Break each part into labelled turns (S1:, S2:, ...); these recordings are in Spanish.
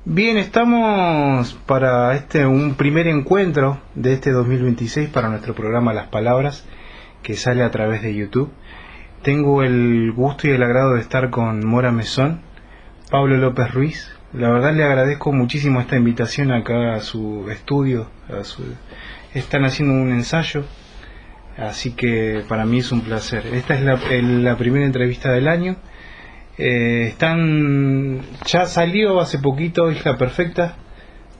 S1: Bien, estamos para un primer encuentro de este 2026 para nuestro programa Las Palabras, que sale a través de YouTube. Tengo el gusto y el agrado de estar con Mora Mesón, Pablo López Ruiz. La verdad le agradezco muchísimo esta invitación acá a su estudio. Están haciendo un ensayo, así que para mí es un placer. Esta es la primera entrevista del año. Ya salió hace poquito Isla Perfecta,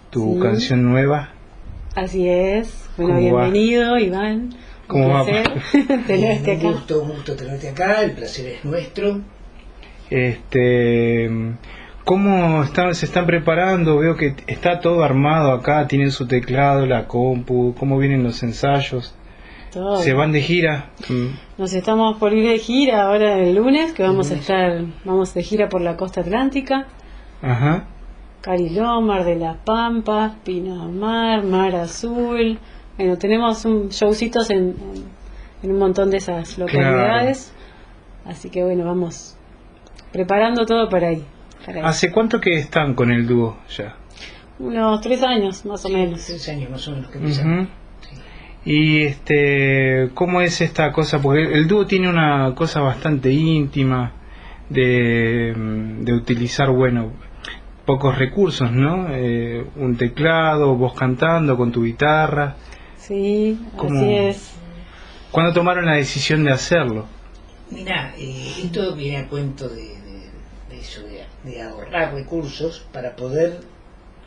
S1: tu canción nueva.
S2: Así es. Bueno, bienvenido, Iván.
S1: ¿Cómo
S2: un
S1: va?
S2: placer tenerte acá.
S3: Un gusto tenerte acá, el placer es nuestro.
S1: ¿Cómo se están preparando? Veo que está todo armado acá, tienen su teclado, la compu, ¿cómo vienen los ensayos?
S2: Todo.
S1: ¿Se van de gira?
S2: Nos estamos por ir de gira ahora el lunes, que vamos de gira por la costa atlántica.
S1: Ajá.
S2: Cariló, Mar de la Pampa, Pinamar, Mar Azul. Bueno, tenemos showcitos en un montón de esas localidades. Claro. Así que bueno, vamos preparando todo para ir.
S1: ¿Hace cuánto que están con el dúo ya?
S2: Unos 3 años, más o menos.
S3: 3 años más o menos que empezamos.
S1: Y ¿cómo es esta cosa? Porque el dúo tiene una cosa bastante íntima de utilizar, pocos recursos, ¿no? Un teclado, vos cantando con tu guitarra.
S2: Sí, así es.
S1: ¿Cuándo tomaron la decisión de hacerlo?
S3: Mirá, esto viene a cuento de eso, de ahorrar recursos para poder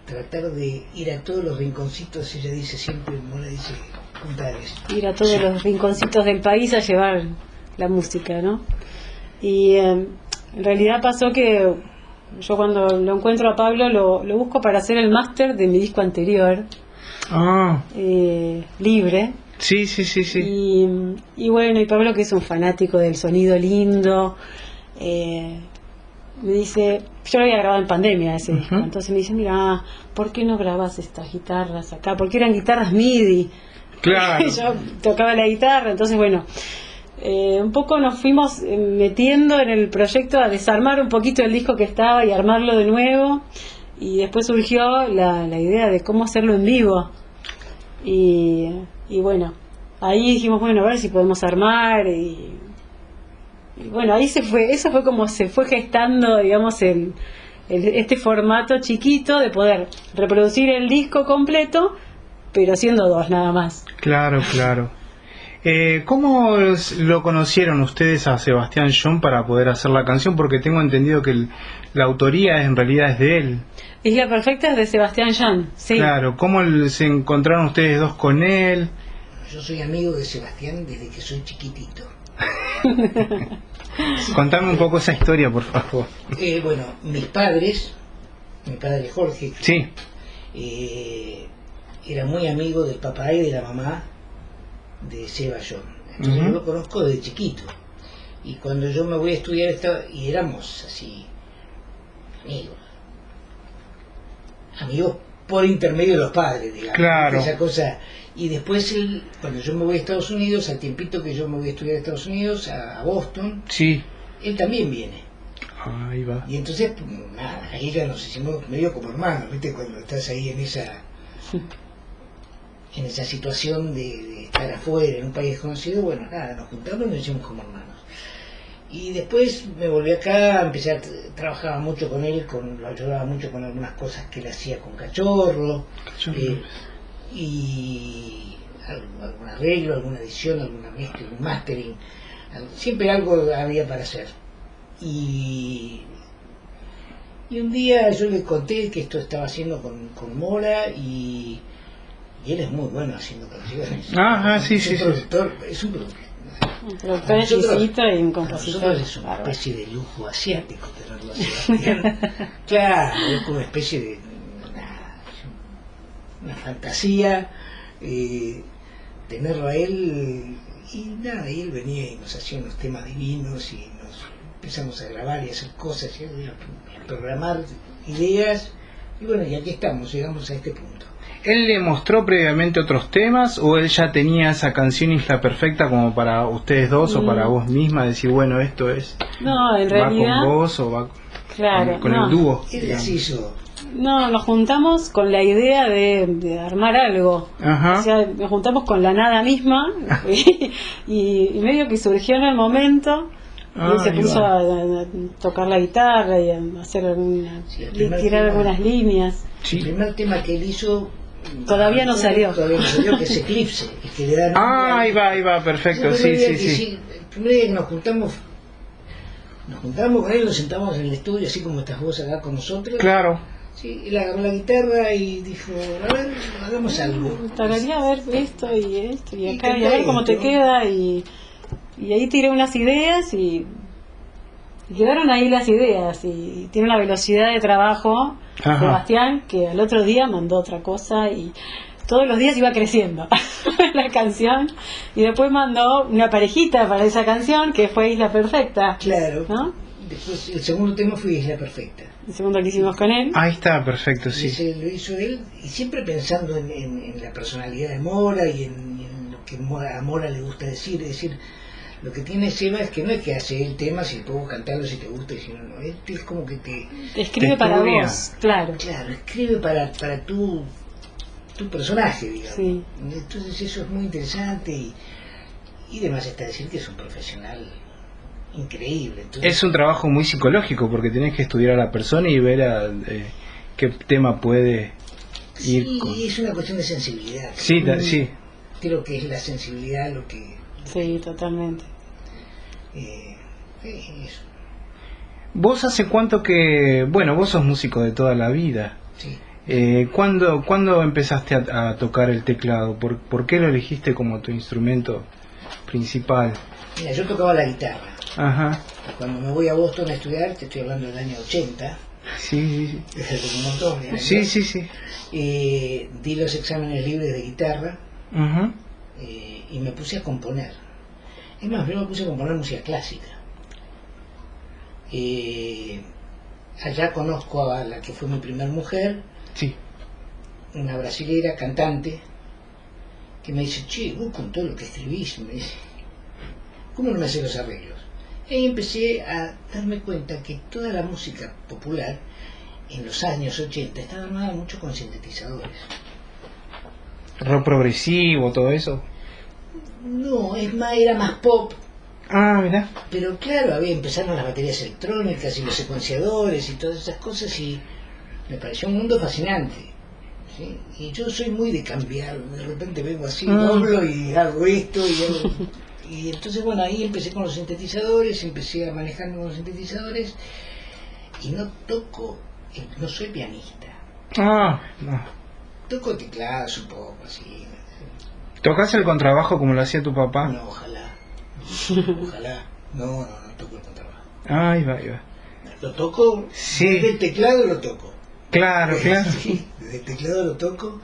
S3: tratar de ir a todos los rinconcitos. Ella dice siempre, Mora dice,
S2: ir a todos los rinconcitos del país a llevar la música, ¿no? Y en realidad pasó que yo cuando lo encuentro a Pablo lo busco para hacer el máster de mi disco anterior, Libre.
S1: Sí.
S2: Y bueno, y Pablo, que es un fanático del sonido lindo, me dice, yo lo había grabado en pandemia ese disco, entonces me dice, mira, ¿por qué no grabas estas guitarras acá? Porque eran guitarras MIDI.
S1: Claro.
S2: Yo tocaba la guitarra, entonces bueno, un poco nos fuimos metiendo en el proyecto a desarmar un poquito el disco que estaba y armarlo de nuevo, y después surgió la idea de cómo hacerlo en vivo, y bueno, ahí dijimos, bueno, a ver si podemos armar, y bueno, ahí eso fue como se fue gestando, digamos, este formato chiquito de poder reproducir el disco completo, pero siendo 2 nada más.
S1: Claro. ¿Cómo lo conocieron ustedes a Sebastián John para poder hacer la canción? Porque tengo entendido que la autoría en realidad es de él.
S2: Isla Perfecta es de Sebastián John, sí.
S1: Claro, ¿cómo se encontraron ustedes dos con él?
S3: Yo soy amigo de Sebastián desde que soy chiquitito.
S1: Contame un poco esa historia, por favor.
S3: Bueno, mi padre Jorge,
S1: sí,
S3: era muy amigo del papá y de la mamá de Seba John. Entonces yo lo conozco desde chiquito. Y cuando yo me voy a estudiar, y éramos así, amigos por intermedio de los padres, digamos.
S1: Claro.
S3: Esa cosa. Y después, cuando yo me voy a Estados Unidos, al tiempito que yo me voy a estudiar a Estados Unidos, a Boston,
S1: sí,
S3: él también viene.
S1: Ahí va.
S3: Y entonces, nada, ahí ya nos hicimos medio como hermanos, ¿viste? Cuando estás ahí en esa situación de estar afuera, en un país desconocido, bueno, nada, nos juntamos y nos hicimos como hermanos. Y después me volví acá, trabajaba mucho con él, lo ayudaba mucho con algunas cosas que él hacía con Cachorro. Y algún arreglo, alguna edición, alguna mezcla, un mastering, siempre algo había para hacer. Y un día yo le conté que esto estaba haciendo con Mora, y él es muy bueno haciendo canciones.
S1: Sí.
S3: Es un productor.
S2: Un productor exquisito y un compositor.
S3: Es una especie de lujo asiático tenerlo a Sebastián. Claro, es como una especie de una fantasía tenerlo a él, y nada, y él venía y nos hacía unos temas divinos, y nos empezamos a grabar y a hacer cosas y a programar ideas, y bueno, y aquí estamos, llegamos a este punto.
S1: ¿Él le mostró previamente otros temas, o él ya tenía esa canción Isla Perfecta como para ustedes dos o para vos misma, decir, bueno, esto es?
S2: No, en realidad
S1: ¿va con vos o va?
S2: Claro,
S1: con
S2: no.
S1: el dúo.
S3: ¿Qué les hizo?
S2: No, nos juntamos con la idea de armar algo.
S1: Ajá.
S2: O sea, nos juntamos con la nada misma y medio que surgió en el momento. Y él se
S1: Ahí
S2: puso
S1: va.
S2: a tocar la guitarra y a hacer
S3: Sí, el primer
S2: tirar
S3: tema.
S2: algunas líneas.
S1: Sí.
S3: El primer tema que él hizo
S2: Todavía no salió.
S3: Todavía no salió, que es Eclipse, el que le da nombre
S1: Ah,
S3: al-
S1: ahí va, perfecto,
S3: El
S1: sí,
S3: primer día
S1: sí,
S3: que
S1: sí.
S3: el primer día que nos juntamos con él, nos sentamos en el estudio, así como estás vos acá con nosotros.
S1: Claro.
S3: Sí, él agarró la guitarra y dijo, a ver, hagamos algo.
S2: Tararía a ver esto y
S3: Y
S2: acá y a ver cómo te
S3: esto.
S2: queda y ahí tiré unas ideas y quedaron ahí las ideas y tiene una velocidad de trabajo
S1: Ajá.
S2: Sebastián que al otro día mandó otra cosa y todos los días iba creciendo la canción y después mandó una parejita para esa canción que fue Isla Perfecta,
S3: Claro.
S2: ¿no?
S3: Después el segundo tema fue Isla Perfecta.
S2: El segundo que hicimos con él.
S1: Ahí está, perfecto,
S3: Y
S1: sí.
S3: ese lo hizo él, y siempre pensando en la personalidad de Mora y en lo que a Mora le gusta decir. Es decir, lo que tiene Seba es que no es que hace el tema si puedo cantarlo si te gusta y si no, no. Él es como que te,
S2: Escribe
S1: Te
S2: para
S1: estudia.
S2: vos, claro.
S3: claro, escribe para tu personaje, digamos.
S2: Sí.
S3: Entonces eso es muy interesante y además está decir que es un profesional increíble. Entonces,
S1: Es un trabajo muy psicológico porque tenés que estudiar a la persona y ver qué tema puede ir
S3: sí,
S1: con...
S3: es una cuestión de sensibilidad.
S1: Sí, sí.
S3: Creo que es la sensibilidad lo que...
S2: Sí, totalmente.
S3: Eso,
S1: ¿Vos hace cuánto que... Bueno, vos sos músico de toda la vida.
S3: sí.
S1: ¿Cuándo empezaste a tocar el teclado? ¿Por qué lo elegiste como tu instrumento principal?
S3: Mira, yo tocaba la guitarra.
S1: Ajá.
S3: Cuando me voy a Boston a estudiar, te estoy hablando del año 80,
S1: Sí,
S3: desde un montón de años,
S1: sí, sí, sí.
S3: di los exámenes libres de guitarra
S1: Ajá.
S3: y me puse a componer. Es más, yo me puse a componer música clásica. Allá conozco a la que fue mi primer mujer,
S1: Sí.
S3: una brasilera cantante, que me dice, che, vos con todo lo que escribís, me dice, ¿cómo no me haces los arreglos? Y ahí empecé a darme cuenta que toda la música popular en los años 80 estaba armada mucho con sintetizadores.
S1: Rock progresivo, todo eso.
S3: No, es más, era más pop,
S1: Ah, mirá.
S3: pero claro, empezaron las baterías electrónicas y los secuenciadores y todas esas cosas y me pareció un mundo fascinante. ¿Sí? Y yo soy muy de cambiar, de repente vengo así, doblo y hago esto y entonces bueno, ahí empecé con los sintetizadores, empecé a manejarme con los sintetizadores y no toco, no soy pianista,
S1: Ah, no.
S3: toco teclados un poco así,
S1: ¿Tocás el contrabajo como lo hacía tu papá?
S3: no, ojalá, no toco el contrabajo,
S1: Ahí va, ahí va.
S3: lo toco,
S1: Sí.
S3: desde el teclado lo toco.
S1: Claro, claro.
S3: Sí, desde el teclado lo toco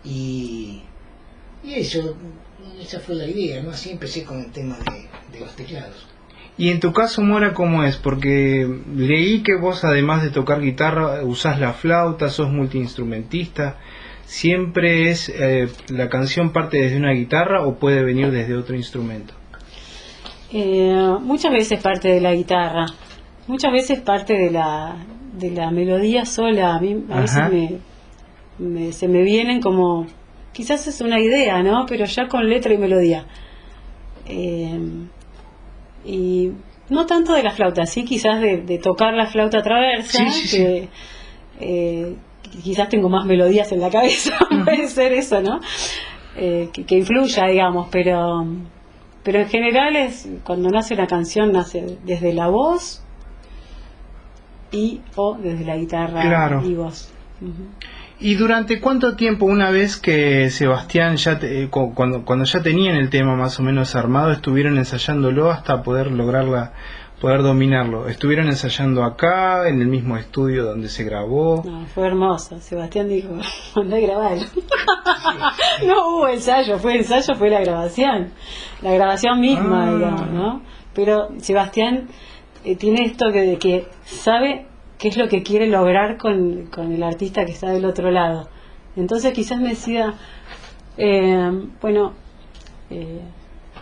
S3: y eso, esa fue la idea, ¿no? Así empecé con el tema de los teclados.
S1: Y en tu caso, Mora, ¿cómo es? Porque leí que vos, además de tocar guitarra, usás la flauta, sos multiinstrumentista. ¿Siempre es la canción parte desde una guitarra o puede venir desde otro instrumento?
S2: Muchas veces parte de la guitarra, muchas veces parte de la melodía sola. A mí a veces
S1: Ajá.
S2: se me vienen como, quizás es una idea, ¿no? Pero ya con letra y melodía. Y no tanto de la flauta, sí, quizás de tocar la flauta traversa,
S1: Sí, sí,
S2: que quizás tengo más melodías en la cabeza, puede ser eso, ¿no? Que influya, digamos, pero en general es cuando nace una canción, nace desde la voz o desde la guitarra
S1: Claro.
S2: y voz. Ujú.
S1: ¿Y durante cuánto tiempo, una vez que Sebastián ya cuando ya tenían el tema más o menos armado, estuvieron ensayándolo hasta poder poder dominarlo? ¿Estuvieron ensayando acá, en el mismo estudio donde se grabó?
S2: No, fue hermoso. Sebastián dijo, andá a grabar. No hubo ensayo, fue la grabación misma, digamos, ¿no? Pero Sebastián tiene esto de que sabe qué es lo que quiere lograr con el artista que está del otro lado. Entonces quizás me decía,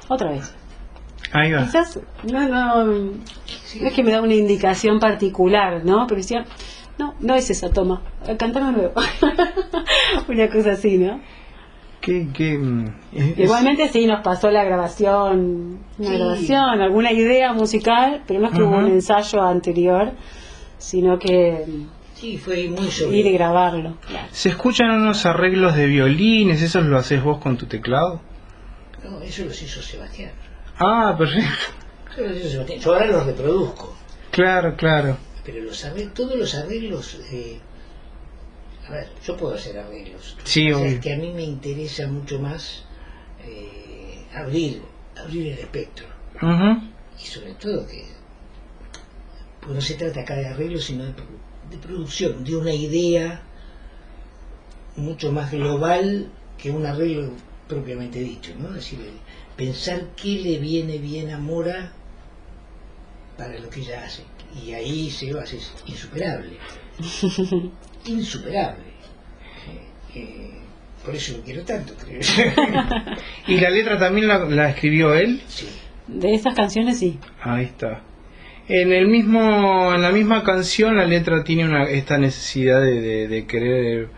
S2: otra vez.
S1: Ahí va.
S2: Quizás no es que me da una indicación particular, ¿no? Pero decía, no es esa, toma, cantame nuevo. Una cosa así, ¿no? Igualmente sí nos pasó la grabación, alguna idea musical, pero no es que hubo un ensayo anterior, sino que
S3: sí, fue muy sobre
S2: ir y grabarlo. Claro.
S1: ¿Se escuchan unos arreglos de violines? ¿Esos lo haces vos con tu teclado?
S3: No, eso los hizo Sebastián.
S1: Ah, perfecto.
S3: Eso los hizo Sebastián. Yo ahora los reproduzco.
S1: Claro.
S3: Pero todos los arreglos... a ver, yo puedo hacer arreglos.
S1: Sí,
S3: o sea,
S1: obvio.
S3: es que a mí me interesa mucho más abrir el espectro. Y sobre todo que... Pues no se trata acá de arreglos, sino de producción, de una idea mucho más global que un arreglo propiamente dicho, ¿no? Es decir, pensar qué le viene bien a Mora para lo que ella hace. Y ahí Sebas es insuperable. Insuperable. Por eso lo quiero tanto, creo.
S1: ¿Y la letra también la escribió él?
S3: Sí.
S2: De esas canciones sí.
S1: Ahí está. En la misma canción la letra tiene esta necesidad de querer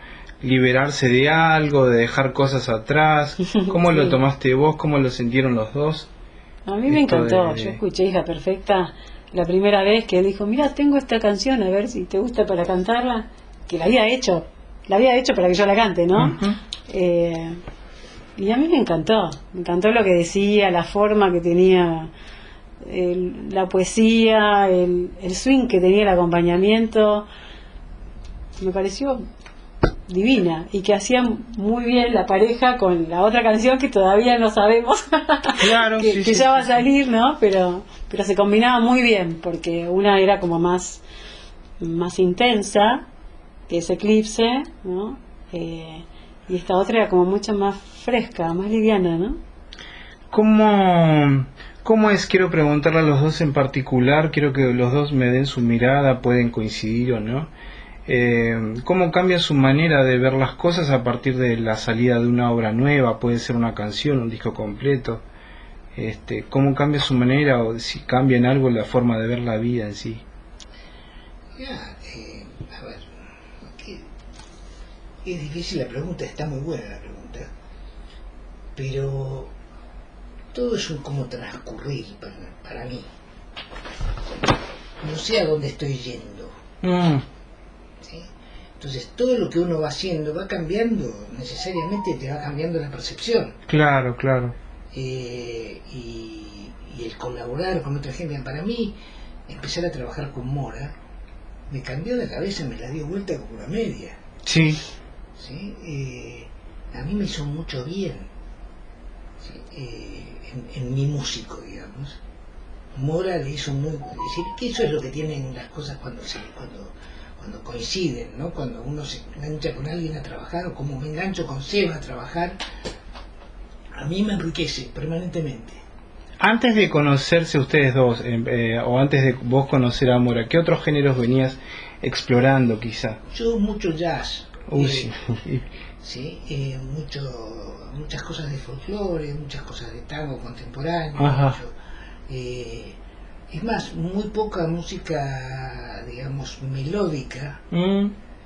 S1: liberarse de algo, de dejar cosas atrás. ¿Cómo lo tomaste vos? ¿Cómo lo sintieron los dos?
S2: A mí me encantó. Yo escuché Hija Perfecta la primera vez que él dijo, mira, tengo esta canción, a ver si te gusta para cantarla, que la había hecho para que yo la cante, ¿no? Y a mí me encantó lo que decía, la forma que tenía, la poesía, el swing que tenía, el acompañamiento, me pareció divina, y que hacía muy bien la pareja con la otra canción que todavía no sabemos
S1: claro,
S2: que ya va a salir, ¿no? Pero se combinaba muy bien, porque una era como más intensa, que es Eclipse, ¿no? Y esta otra era como mucho más fresca, más liviana, ¿no?
S1: ¿Cómo es? Quiero preguntarle a los dos en particular, quiero que los dos me den su mirada, pueden coincidir o no. ¿Cómo cambia su manera de ver las cosas a partir de la salida de una obra nueva? Puede ser una canción, un disco completo. ¿Cómo cambia su manera, o si cambia en algo la forma de ver la vida en sí?
S3: A ver, es difícil la pregunta, está muy buena la pregunta, pero todo es un como transcurrir para mí. No sé a dónde estoy yendo. ¿Sí? Entonces todo lo que uno va haciendo va cambiando, necesariamente te va cambiando la percepción.
S1: Claro.
S3: Y el colaborar con otra gente, para mí empezar a trabajar con Mora me cambió la cabeza, me la dio vuelta como una media.
S1: Sí.
S3: A mí me hizo mucho bien, ¿sí? En mi músico, digamos. Mora le hizo muy... Es decir, que eso es lo que tienen las cosas cuando coinciden, ¿no? Cuando uno se engancha con alguien a trabajar, o como me engancho con Seba a trabajar, a mí me enriquece permanentemente.
S1: Antes de conocerse ustedes dos, o antes de vos conocer a Mora, ¿qué otros géneros venías explorando quizá?
S3: Yo mucho jazz.
S1: Sí.
S3: Muchas cosas de folclore, muchas cosas de tango contemporáneo. Es más, muy poca música, digamos, melódica.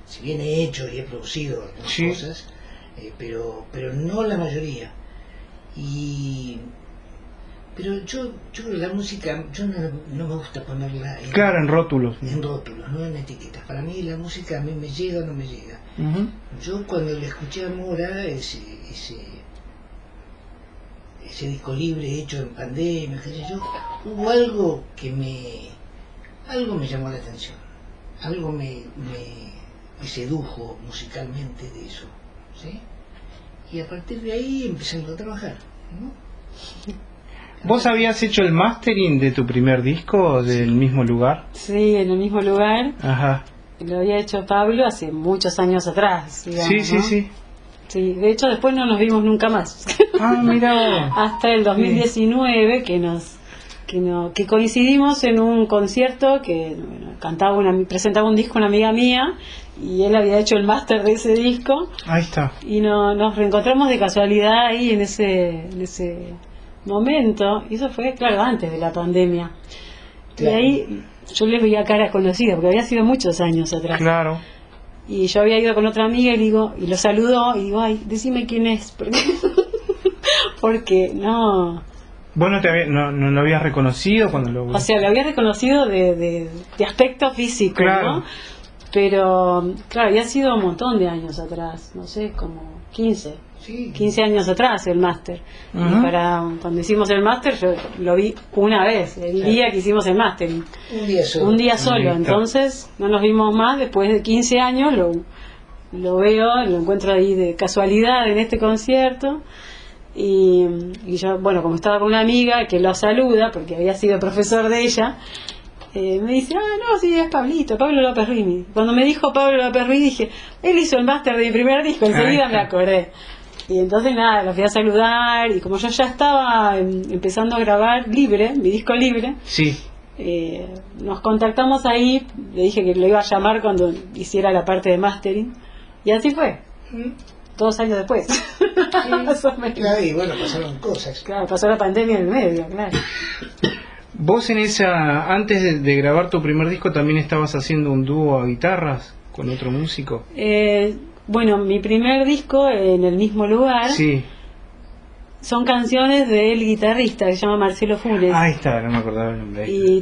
S3: Si bien he hecho y he producido algunas cosas, pero no la mayoría. Pero yo creo que la música, yo no me gusta ponerla
S1: en rótulos.
S3: En rótulos, no en etiquetas. Para mí la música a mí me llega o no me llega. Yo cuando le escuché a Mora, ese disco libre hecho en pandemia, hubo algo que me llamó la atención. Algo me sedujo musicalmente de eso, ¿sí? Y a partir de ahí empezando a trabajar, ¿no?
S1: ¿Vos habías hecho el mastering de tu primer disco del mismo lugar?
S2: Sí, en el mismo lugar.
S1: Ajá.
S2: Lo había hecho Pablo hace muchos años atrás, digamos,
S1: sí,
S2: ¿no?
S1: sí.
S2: Sí, de hecho después no nos vimos nunca más.
S1: Ah, mira.
S2: Hasta el 2019 que coincidimos en un concierto que presentaba un disco una amiga mía, y él había hecho el máster de ese disco.
S1: Ahí está.
S2: Y nos reencontramos de casualidad ahí en ese momento, y eso fue, claro, antes de la pandemia.
S3: Claro.
S2: Y ahí yo les veía caras conocidas, porque había sido muchos años atrás.
S1: Claro.
S2: Y yo había ido con otra amiga y digo, y lo saludó, y digo, ay, decime quién es. Porque no...
S1: ¿Vos no lo habías reconocido cuando lo...?
S2: O sea, lo había reconocido de aspecto físico,
S1: Claro.
S2: ¿no? Pero, claro, había sido un montón de años atrás, no sé, como 15 años atrás el máster.
S1: Ujú.
S2: Y cuando hicimos el máster yo lo vi una vez, el día que hicimos el máster.
S3: Un día solo.
S2: Un día solo,
S1: Listo.
S2: Entonces no nos vimos más. Después de 15 años lo veo, lo encuentro ahí de casualidad en este concierto. Y yo, bueno, como estaba con una amiga que lo saluda, porque había sido profesor de ella, me dice, no, sí, es Pablo López Rini. Cuando me dijo Pablo López Rini, dije, él hizo el máster de mi primer disco, enseguida me acordé. Y entonces nada, lo fui a saludar, y como yo ya estaba empezando a grabar libre, mi disco libre,
S1: Sí.
S2: nos contactamos ahí, le dije que lo iba a llamar cuando hiciera la parte de mastering, y así fue, 2 años después. Más o menos.
S3: Claro, y bueno, pasaron cosas.
S2: Claro, pasó la pandemia en el medio, claro.
S1: ¿Vos antes de grabar tu primer disco también estabas haciendo un dúo a guitarras con otro músico?
S2: Bueno, mi primer disco en el mismo lugar
S1: Sí.
S2: son canciones del guitarrista que se llama Marcelo Funes.
S1: Ahí está, no me acordaba el nombre. Ahí está.
S2: Y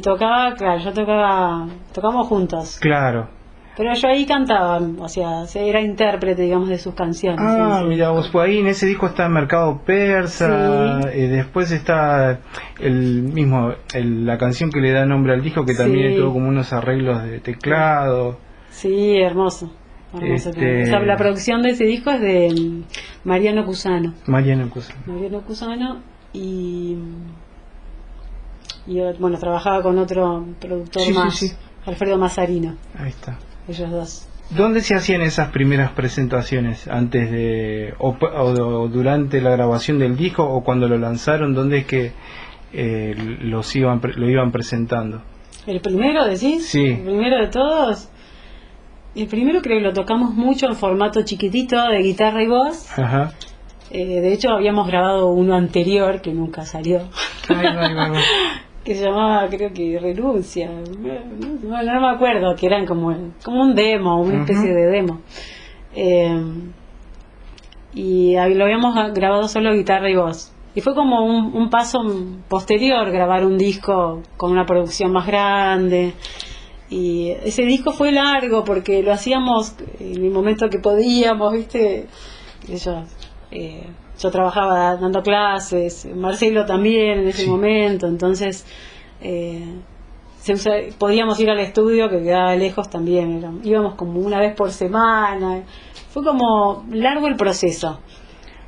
S2: tocamos juntos.
S1: Claro.
S2: Pero yo ahí cantaba, o sea, era intérprete, digamos, de sus canciones.
S1: Ah,
S2: Sí.
S1: mira, vos pues ahí en ese disco está Mercado Persa,
S2: Sí.
S1: después está la canción que le da nombre al disco, que también
S2: Sí.
S1: tuvo como unos arreglos de teclado.
S2: Sí, hermoso. La producción de ese disco es de Mariano Cusano.
S1: Mariano Cosa.
S2: y bueno, trabajaba con otro productor
S1: Sí,
S2: más,
S1: sí, sí.
S2: Alfredo Mazzarino,
S1: Ahí está.
S2: ellos dos.
S1: ¿Dónde se hacían esas primeras presentaciones? ¿Antes o durante la grabación del disco o cuando lo lanzaron? ¿Dónde es que lo iban presentando?
S2: ¿El primero decís?
S1: Sí.
S2: ¿El primero de todos? El primero creo que lo tocamos mucho en formato chiquitito de guitarra y voz.
S1: Ajá.
S2: De hecho habíamos grabado uno anterior que nunca salió.
S1: Ay.
S2: Que se llamaba, creo que Renuncia, no me acuerdo, que eran como un demo, una especie de demo. Y lo habíamos grabado solo guitarra y voz. Y fue como un paso posterior, grabar un disco con una producción más grande. Y ese disco fue largo porque lo hacíamos en el momento que podíamos, ¿viste? Yo trabajaba dando clases, Marcelo también en ese momento, entonces podíamos ir al estudio que quedaba lejos también, íbamos como una vez por semana, fue como largo el proceso.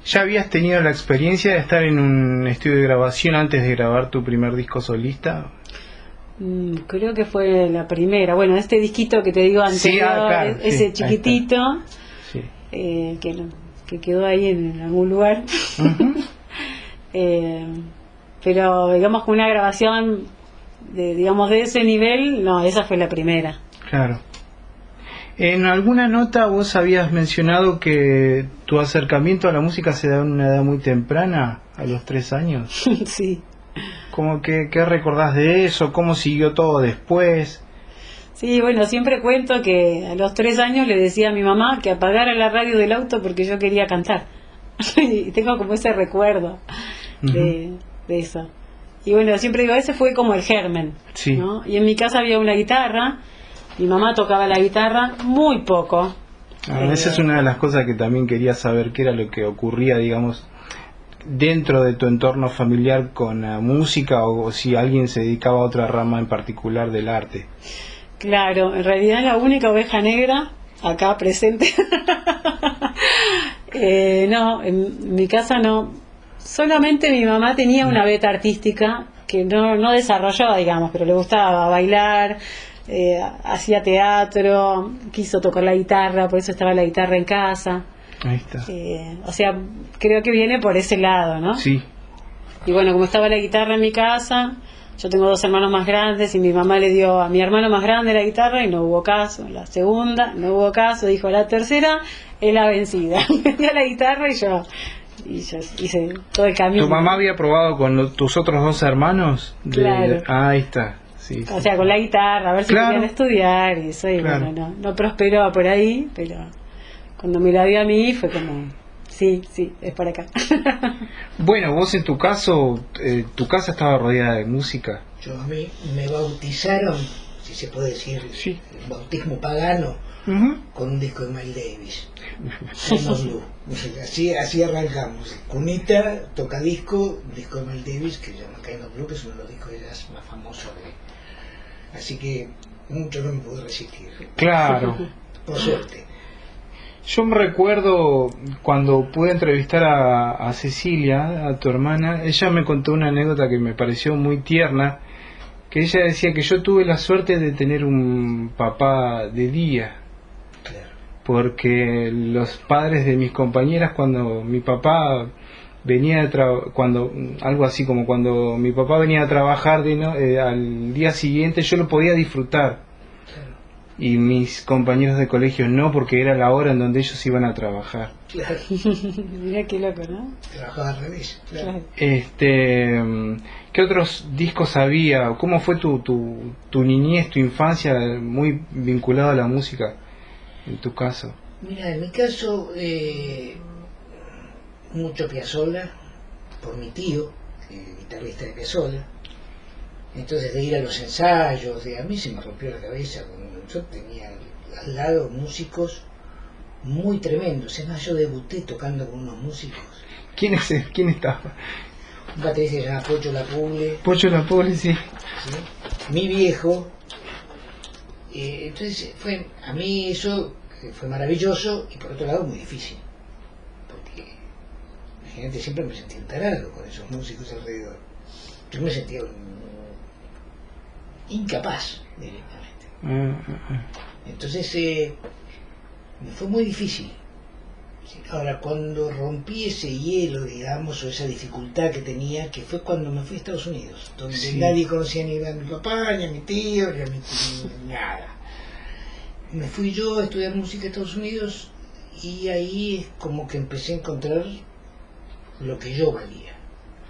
S1: ¿Ya habías tenido la experiencia de estar en un estudio de grabación antes de grabar tu primer disco solista?
S2: Creo que fue la primera, bueno, este disquito que te digo anterior,
S1: claro,
S2: ese
S1: sí,
S2: chiquitito,
S1: sí.
S2: Que quedó ahí en algún lugar. Pero digamos que una grabación de ese nivel, no, esa fue la primera.
S1: Claro. En alguna nota vos habías mencionado que tu acercamiento a la música se da en una edad muy temprana, a los 3 años.
S2: Sí.
S1: ¿Qué recordás de eso? ¿Cómo siguió todo después?
S2: Sí, bueno, siempre cuento que a los 3 años le decía a mi mamá que apagara la radio del auto porque yo quería cantar. Y tengo como ese recuerdo de eso. Y bueno, siempre digo, ese fue como el germen,
S1: sí.
S2: ¿no? Y en mi casa había una guitarra, mi mamá tocaba la guitarra muy poco.
S1: Esa es una de las cosas que también quería saber, qué era lo que ocurría, digamos, dentro de tu entorno familiar con la música, o si alguien se dedicaba a otra rama en particular del arte.
S2: Claro, en realidad la única oveja negra acá presente. No, en mi casa no. Solamente mi mamá tenía una beta artística que no desarrolló, digamos, pero le gustaba bailar, hacía teatro, quiso tocar la guitarra, por eso estaba la guitarra en casa.
S1: Ahí está.
S2: O sea, creo que viene por ese lado, ¿no?
S1: Sí.
S2: Y bueno, como estaba la guitarra en mi casa, yo tengo 2 hermanos más grandes y mi mamá le dio a mi hermano más grande la guitarra y no hubo caso. La segunda, no hubo caso, dijo la tercera, es la vencida. Me dio la guitarra y yo y yo hice todo el camino.
S1: ¿Tu mamá había probado con tus otros 2 hermanos?
S2: Claro.
S1: Ahí está. Sí,
S2: O sea, con la guitarra, a ver si
S1: Claro.
S2: querían estudiar y eso, y
S1: Claro.
S2: bueno, no prosperó por ahí, pero cuando me la dio a mí fue como, sí, es por acá.
S1: Bueno, vos en tu caso, tu casa estaba rodeada de música.
S3: Yo a mí me bautizaron, si se puede decir,
S1: Sí.
S3: el bautismo pagano,
S1: Ujú.
S3: con un disco de Miles Davis, Kind of Blue. Así arrancamos. Cunita, tocadisco, un disco de Miles Davis que se llama Kind of Blue, que es uno de los discos de jazz más famosos de... Así que mucho no me pude resistir,
S1: Claro.
S3: por suerte.
S1: Yo me recuerdo cuando pude entrevistar a Cecilia, a tu hermana, ella me contó una anécdota que me pareció muy tierna, que ella decía que yo tuve la suerte de tener un papá de día,
S3: Claro.
S1: porque los padres de mis compañeras, cuando mi papá venía cuando algo así como cuando mi papá venía a trabajar al día siguiente, yo lo podía disfrutar,
S3: Claro.
S1: y mis compañeros de colegio no, porque era la hora en donde ellos iban a trabajar.
S3: Claro.
S2: Mirá qué loco, ¿no?
S3: Trabajaba al revés. Claro.
S1: ¿Qué otros discos había? ¿Cómo fue tu niñez, tu infancia, muy vinculado a la música, en tu caso?
S3: Mira, en mi caso, mucho Piazzolla, por mi tío, guitarrista de Piazzolla. Entonces, de ir a los ensayos, a mí se me rompió la cabeza. Yo tenía al lado músicos muy tremendos. Es más, yo debuté tocando con unos músicos.
S1: ¿Quién estaba?
S3: Un baterista que se llama Pocho Lapulle,
S1: Pocho La Pobre, sí.
S3: ¿sí? Mi viejo. Entonces, a mí eso fue maravilloso y por otro lado muy difícil. Porque, imagínate, siempre me sentía un tarado con esos músicos alrededor. Yo me sentía incapaz directamente. Entonces me fue muy difícil. Ahora, cuando rompí ese hielo, digamos, o esa dificultad que tenía, que fue cuando me fui a Estados Unidos, donde
S1: Sí.
S3: nadie conocía ni a mi papá, ni a mi tío, ni a mi tío, nada. Me fui yo a estudiar música a Estados Unidos y ahí es como que empecé a encontrar lo que yo valía.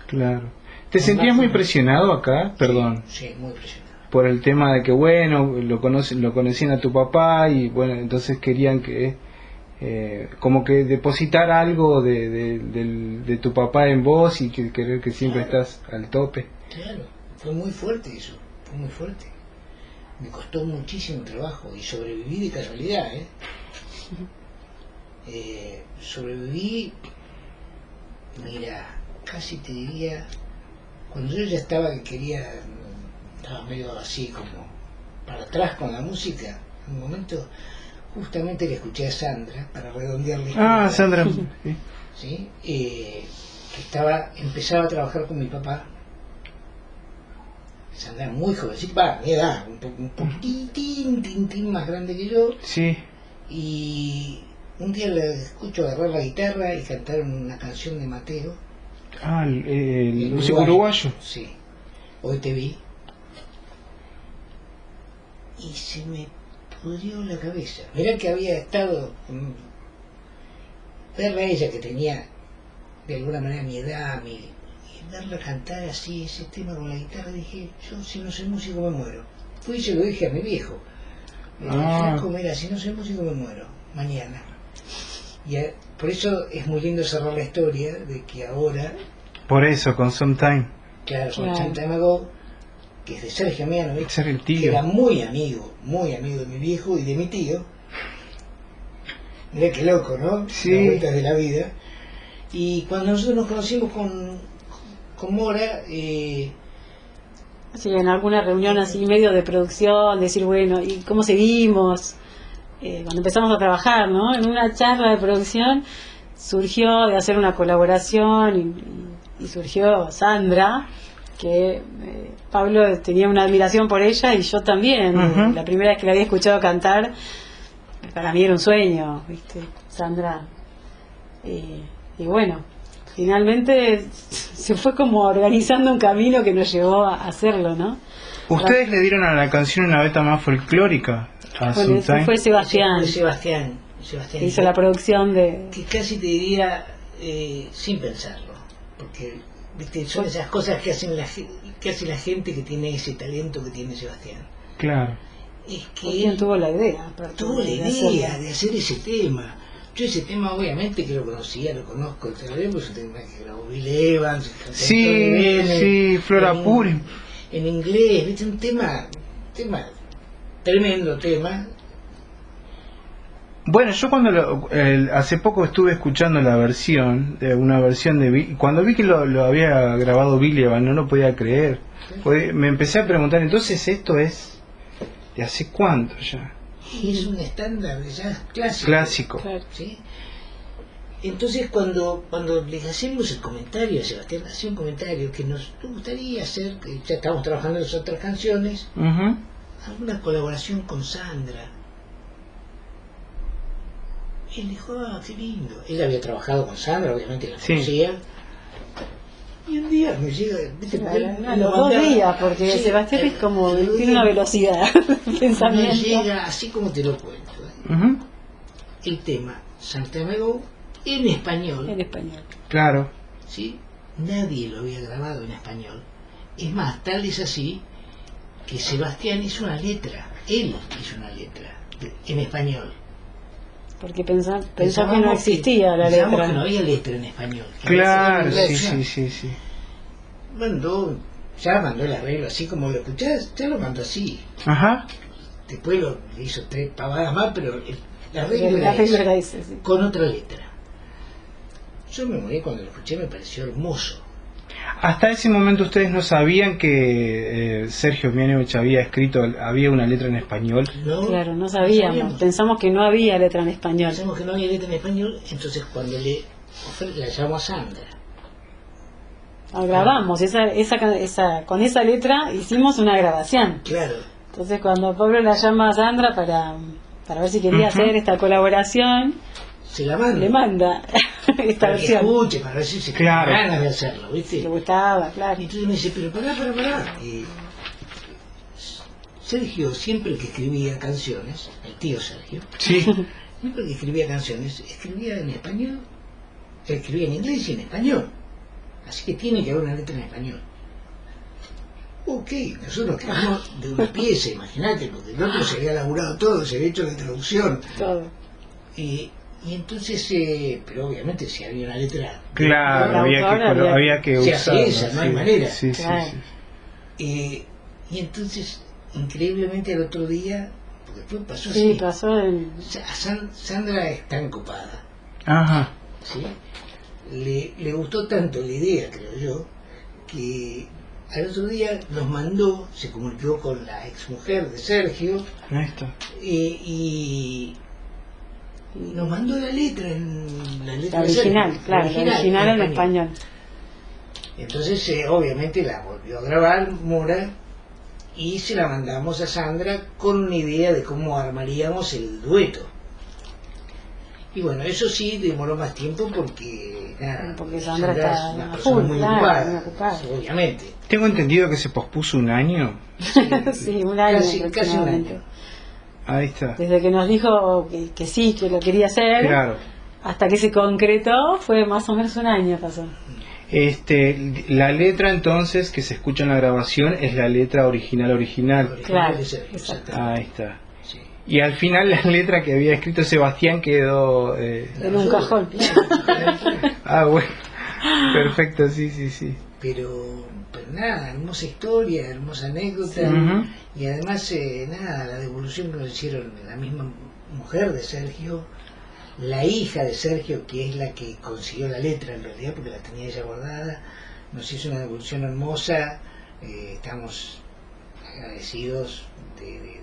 S1: Claro. ¿Te sentías muy presionado acá? Perdón.
S3: Sí, muy presionado.
S1: Por el tema de que, bueno, lo conocían a tu papá y, bueno, entonces querían que, como que depositar algo de tu papá en vos y querer que siempre estás al tope.
S3: Claro, fue muy fuerte eso, fue muy fuerte. Me costó muchísimo trabajo y sobreviví de casualidad, sobreviví, mira, casi te diría, cuando yo ya estaba estaba medio así como para atrás con la música, en un momento justamente le escuché a Sandra, para redondearle.
S1: Sandra. Sí.
S3: ¿Sí? Que empezaba a trabajar con mi papá. Sandra muy jovencita, mi edad, un poquitín más grande que yo.
S1: Sí.
S3: Y un día la escucho agarrar la guitarra y cantar una canción de Mateo.
S1: El músico uruguayo.
S3: Sí, Hoy te vi. Y se me pudrió la cabeza. Mirá que había estado, verla a ella que tenía de alguna manera mi edad, y verla cantar así ese tema con la guitarra, dije, yo si no soy músico me muero. Fui y se lo dije a mi viejo. Franco, mira, si no soy músico me muero, mañana. Y por eso es muy lindo cerrar la historia de que ahora,
S1: Por eso, con Sometime.
S3: claro, con Some Time Ago, que es de Sergio Mianovich,
S1: Ser el
S3: que
S1: tío.
S3: era muy amigo de mi viejo y de mi tío. Mirá qué loco, ¿no?
S1: Sí.
S3: Las vueltas de la vida. Y cuando nosotros nos conocimos con Mora,
S2: Sí, en alguna reunión así medio de producción, decir, bueno, ¿y cómo seguimos? Cuando empezamos a trabajar, ¿no? En una charla de producción surgió de hacer una colaboración y surgió Sandra, que Pablo tenía una admiración por ella y yo también.
S1: Ujú.
S2: La primera vez que la había escuchado cantar, para mí era un sueño, ¿viste? Sandra. Y bueno, finalmente se fue como organizando un camino que nos llevó a hacerlo, ¿no?
S1: Ustedes le dieron a la canción una beta más folclórica. A
S2: Bueno, ese
S1: Sometime.
S2: fue Sebastián,
S3: Sebastián
S2: que hizo la producción de...
S3: que casi te diría, sin pensarlo, porque ¿viste? Son esas cosas que hace la gente que tiene ese talento que tiene Sebastián.
S1: Claro.
S3: Es
S2: ¿Quién
S3: que
S2: tuvo la idea?
S3: tuvo la idea de hacer ese tema. Yo ese tema obviamente que lo conocía, lo conozco, pues es un tema que grabó Bill Evans,
S1: Sí, Flora Purim.
S3: En inglés, ¿viste? Un tema, tremendo tema.
S1: Bueno, yo cuando hace poco estuve escuchando una versión de cuando vi que lo había grabado Billy Evans, no lo podía creer. Me empecé a preguntar, entonces esto es de hace cuánto ya.
S3: Y es un estándar de jazz clásico.
S1: Clásico.
S3: ¿Sí? Entonces cuando les hacemos el comentario a Sebastián, hacía un comentario que nos gustaría hacer, que ya estamos trabajando en las otras canciones, alguna colaboración con Sandra. Él dijo, qué lindo. Él había trabajado con Sandra, obviamente la conocía. Y un día me llega, ¿viste?
S2: Los 2 días, porque Sebastián es como, tiene una velocidad de pensamiento.
S3: Me llega así como te lo cuento. El tema Santiago en español.
S2: En español.
S1: Claro.
S3: ¿Sí? Nadie lo había grabado en español. Es más, tal es así que Sebastián hizo una letra. Él hizo una letra en español.
S2: Porque pensó que no existía la letra.
S3: Que no había letra en español.
S1: Claro, sí.
S3: Mandó el arreglo así como lo escuchás, ya lo mandó así.
S1: Ajá.
S3: Después lo hizo 3 pavadas más, pero el arreglo era ese, sí. Con otra letra. Yo me morí cuando lo escuché, me pareció hermoso.
S1: Hasta ese momento ustedes no sabían que Sergio Mianovich había una letra en español.
S2: No, claro, no sabíamos. Pensamos que no había letra en español.
S3: Pensamos que no había letra en español, entonces cuando la llamó a Sandra.
S2: Grabamos con esa letra hicimos una grabación.
S3: Claro.
S2: Entonces cuando Pablo la llama a Sandra para ver si quería hacer esta colaboración,
S3: se la manda.
S2: Le manda esta
S3: para
S2: versión.
S3: Que escuche, para ver si se tiene ganas de hacerlo, ¿viste?
S2: Le gustaba, claro.
S3: Y entonces me dice, pero pará. Sergio, siempre que escribía canciones, el tío Sergio, siempre que escribía canciones, escribía en español, escribía en inglés y en español. Así que tiene que haber una letra en español. Ok, nosotros quedamos de una pieza, imagínate, porque el otro se había laburado todo, se había hecho la traducción.
S2: Todo.
S3: Y entonces, pero obviamente si había una letra...
S1: Claro, había que usar.
S3: Se hace esa, no hay manera.
S1: Sí.
S3: Y entonces, increíblemente el otro día, porque después pasó
S2: así.
S3: Sí,
S2: pasó en...
S3: Sandra es tan copada.
S1: Ajá.
S3: ¿Sí? Le gustó tanto la idea, creo yo, que al otro día nos mandó, se comunicó con la exmujer de Sergio.
S1: Ahí está.
S3: Y nos mandó la letra
S2: la original, claro, la original en español.
S3: Entonces obviamente la volvió a grabar Mora y se la mandamos a Sandra con una idea de cómo armaríamos el dueto. Y bueno, eso sí demoró más tiempo porque
S2: Sandra está
S3: una persona muy ocupada, obviamente.
S1: Tengo entendido que se pospuso un año.
S2: Sí, un año
S3: casi un año.
S1: Ahí está.
S2: Desde que nos dijo que sí, que lo quería hacer,
S1: claro,
S2: hasta que se concretó, fue más o menos un año pasó.
S1: La letra entonces que se escucha en la grabación es la letra original.
S2: Claro,
S1: ahí está. Sí. Y al final la letra que había escrito Sebastián quedó
S2: en un cajón.
S1: Bueno, perfecto, sí.
S3: Pero nada, hermosa historia, hermosa anécdota. Y además la devolución que nos hicieron la misma mujer de Sergio, la hija de Sergio, que es la que consiguió la letra en realidad porque la tenía ella guardada, nos hizo una devolución hermosa. Estamos agradecidos de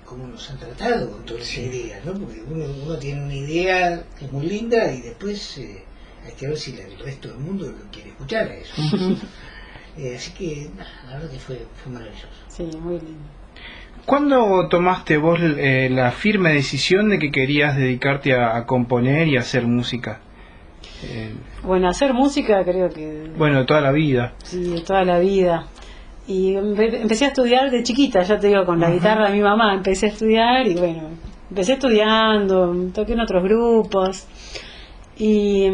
S3: cómo nos han tratado con toda esa idea, ¿no? Porque uno tiene una idea que es muy linda y después hay que ver si el resto del mundo lo quiere escuchar a eso. Así que la verdad que fue maravilloso.
S2: Sí, muy lindo.
S1: ¿Cuándo tomaste vos la firme decisión de que querías dedicarte a componer y a hacer música?
S2: Bueno, hacer música creo que...
S1: Bueno, toda la vida.
S2: Sí, toda la vida. Y empecé a estudiar de chiquita, ya te digo, con la guitarra de mi mamá empecé a estudiar y bueno, empecé estudiando, toqué en otros grupos y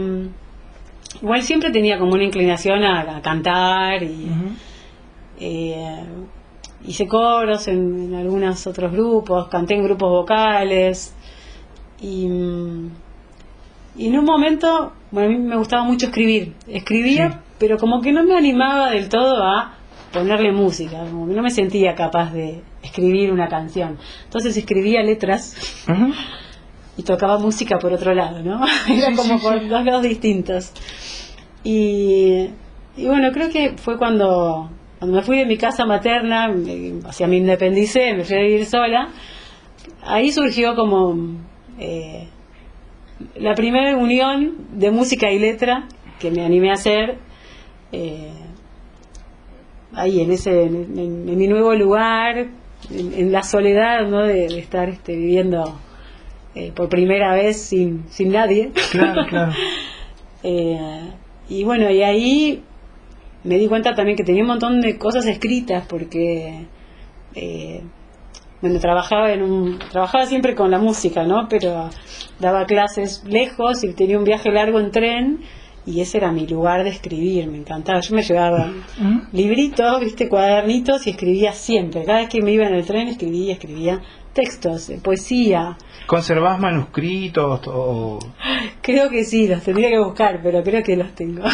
S2: igual siempre tenía como una inclinación a cantar y hice coros en algunos otros grupos, canté en grupos vocales y en un momento, bueno, a mí me gustaba mucho escribía,
S1: Sí.
S2: pero como que no me animaba del todo a ponerle música, como que no me sentía capaz de escribir una canción. Entonces escribía letras y tocaba música por otro lado, ¿no? Era como por dos lados distintos. Y bueno, creo que fue cuando me fui de mi casa materna, hacia me independicé, me fui a vivir sola. Ahí surgió como la primera unión de música y letra que me animé a hacer ahí en mi nuevo lugar, en la soledad, ¿no? de estar viviendo por primera vez sin nadie.
S1: Claro, claro.
S2: Y bueno, y ahí me di cuenta también que tenía un montón de cosas escritas porque bueno, trabajaba siempre con la música, ¿no? Pero daba clases lejos y tenía un viaje largo en tren y ese era mi lugar de escribir, me encantaba. Yo me llevaba libritos, cuadernitos y escribía siempre. Cada vez que me iba en el tren escribía textos, poesía.
S1: ¿Conservás manuscritos o...?
S2: Creo que sí, los tendría que buscar, pero creo que los tengo.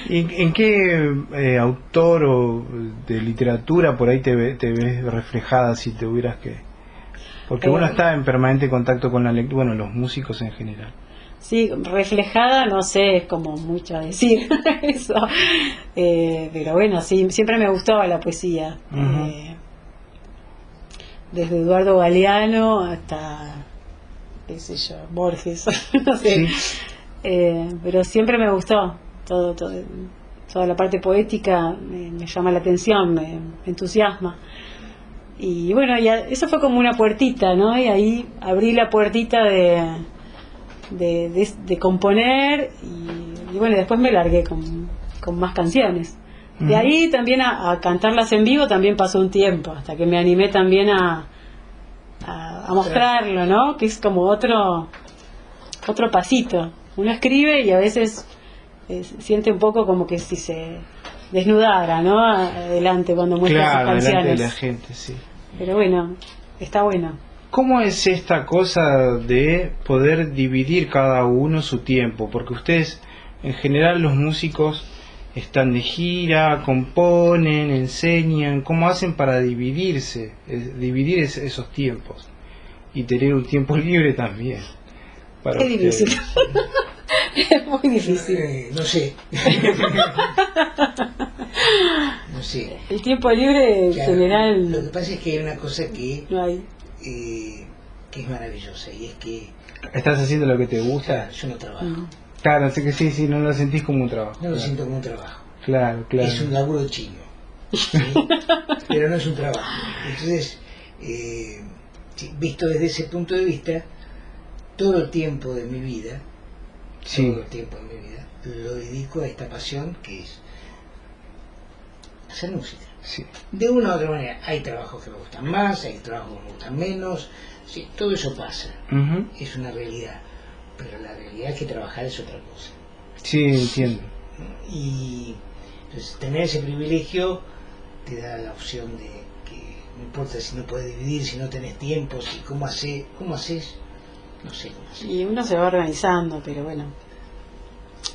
S1: ¿Y en qué autor o de literatura por ahí te ves reflejada si te hubieras que...? Porque uno está en permanente contacto con la lectura, bueno, los músicos en general.
S2: Sí, reflejada, no sé, es como mucho decir eso. Pero bueno, sí, siempre me gustaba la poesía. Desde Eduardo Galeano hasta, qué sé yo, Borges, no sé. Sí. Pero siempre me gustó toda la parte poética, me llama la atención, me entusiasma. Y bueno, eso fue como una puertita, ¿no? Y ahí abrí la puertita de componer y bueno, después me largué con más canciones. De ahí también a cantarlas en vivo también pasó un tiempo, hasta que me animé también a mostrarlo, ¿no? Que es como otro pasito. Uno escribe y a veces siente un poco como que si se desnudara, ¿no? Adelante cuando muestra sus canciones.
S1: Claro, delante de la gente, sí.
S2: Pero bueno, está bueno.
S1: ¿Cómo es esta cosa de poder dividir cada uno su tiempo? Porque ustedes, en general los músicos, están de gira, componen, enseñan. ¿Cómo hacen para dividir esos tiempos? Y tener un tiempo libre también.
S2: Es difícil. Es muy difícil.
S3: No sé. No sé.
S2: El tiempo libre en general...
S3: Lo que pasa es que hay una cosa que...
S2: No hay.
S3: que es maravillosa y es que...
S1: ¿Estás haciendo lo que te gusta?
S3: Yo no trabajo.
S1: Claro, sé que sí, no lo sentís como un trabajo.
S3: No lo siento como un trabajo.
S1: Claro.
S3: Es un laburo chino, ¿sí? Pero no es un trabajo. Entonces, visto desde ese punto de vista, todo el tiempo de mi vida, lo dedico a esta pasión que es hacer música.
S1: Sí.
S3: De una u otra manera, hay trabajos que me gustan más, hay trabajos que me gustan menos, sí, todo eso pasa, es una realidad, pero la realidad es que trabajar es otra cosa.
S1: Sí, entiendo.
S3: Y entonces tener ese privilegio te da la opción de que no importa si no puedes dividir, si no tenés tiempo, si cómo haces, no sé cómo hacer.
S2: Y uno se va organizando, pero bueno,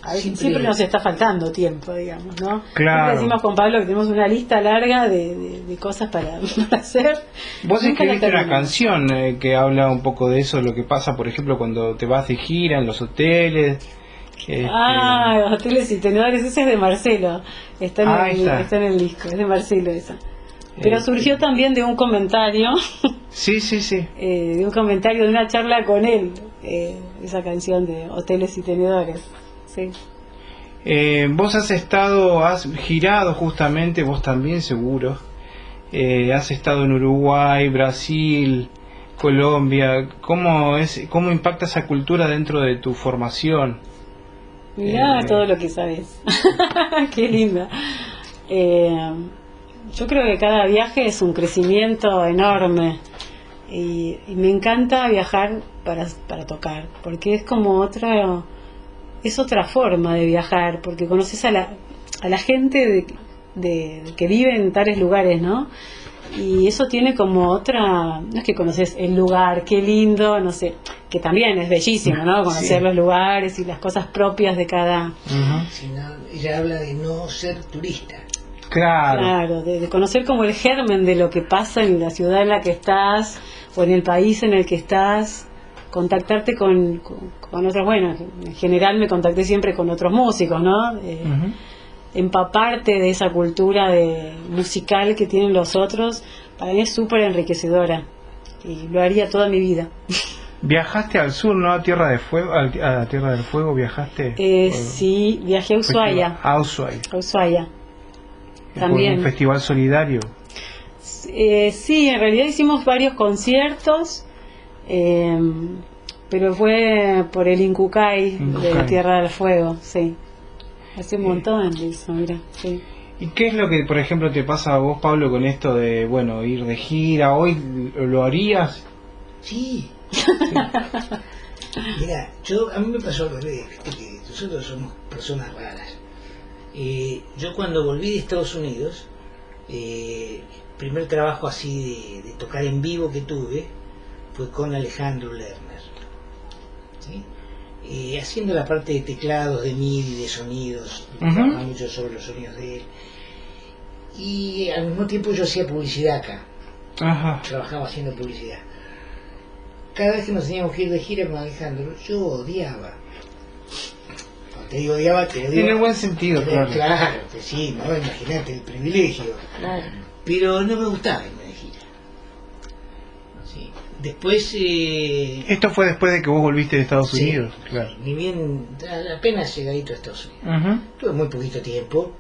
S2: a veces siempre nos está faltando tiempo, digamos, ¿no?
S1: Claro.
S2: Siempre decimos con Pablo que tenemos una lista larga de cosas para hacer.
S1: Vos escribiste una canción que habla un poco de eso, lo que pasa, por ejemplo, cuando te vas de gira en los hoteles.
S2: Los hoteles y tenedores, ese es de Marcelo, está en el disco, es de Marcelo esa. Pero surgió también de un comentario.
S1: Sí.
S2: De un comentario de una charla con él, esa canción de Hoteles y Tenedores. Sí.
S1: Vos has girado justamente, vos también seguro. Has estado en Uruguay, Brasil, Colombia. ¿Cómo impacta esa cultura dentro de tu formación?
S2: Mirá todo lo que sabes. Qué linda. Yo creo que cada viaje es un crecimiento enorme y me encanta viajar para tocar, porque es como es otra forma de viajar, porque conoces a la gente que vive en tales lugares, ¿no? Y eso tiene como otra, no es que conoces el lugar, qué lindo, no sé, que también es bellísimo, ¿no? Conocer
S1: Sí.
S2: los lugares y las cosas propias de cada...
S1: Ujú.
S3: Sino, ella habla de no ser turista.
S1: Claro.
S2: Claro, de conocer como el germen de lo que pasa en la ciudad en la que estás o en el país en el que estás, contactarte con otros, bueno, en general me contacté siempre con otros músicos, ¿no?
S1: Ujú.
S2: Empaparte de esa cultura musical que tienen los otros, para mí es súper enriquecedora y lo haría toda mi vida.
S1: Viajaste al sur, ¿no? A Tierra de Fuego, a Tierra del Fuego viajaste.
S2: Sí, viajé a Ushuaia.
S1: A Ushuaia.
S2: A Ushuaia.
S1: Por
S2: También.
S1: un festival solidario.
S2: Sí, en realidad hicimos varios conciertos, pero fue por el Incucay de
S1: Incucay.
S2: Tierra del Fuego, sí. Hace un montón de eso, mira, sí.
S1: ¿Y qué es lo que, por ejemplo, te pasa a vos, Pablo, con esto de, bueno, ir de gira? ¿Hoy lo harías?
S3: Sí. Mira, a mí me pasó al revés, viste que nosotros somos personas raras. Yo cuando volví de Estados Unidos, el primer trabajo así de tocar en vivo que tuve fue con Alejandro Lerner, ¿sí? Haciendo la parte de teclados, de MIDI, de sonidos, trabajaba mucho sobre los sonidos de él. Y al mismo tiempo yo hacía publicidad acá,
S1: Ajá.
S3: trabajaba haciendo publicidad. Cada vez que nos teníamos que ir de gira con Alejandro, yo odiaba. Cuando te digo odiaba, te lo digo.
S1: En el buen sentido, claro.
S3: Claro que sí, no, imagínate el privilegio.
S2: Claro.
S3: Pero no me gustaba irme de gira. Sí. Después.
S1: Esto fue después de que vos volviste de Estados
S3: sí,
S1: Unidos, claro.
S3: ni bien, apenas llegadito a Estados Unidos.
S1: Ujú.
S3: Tuve muy poquito tiempo,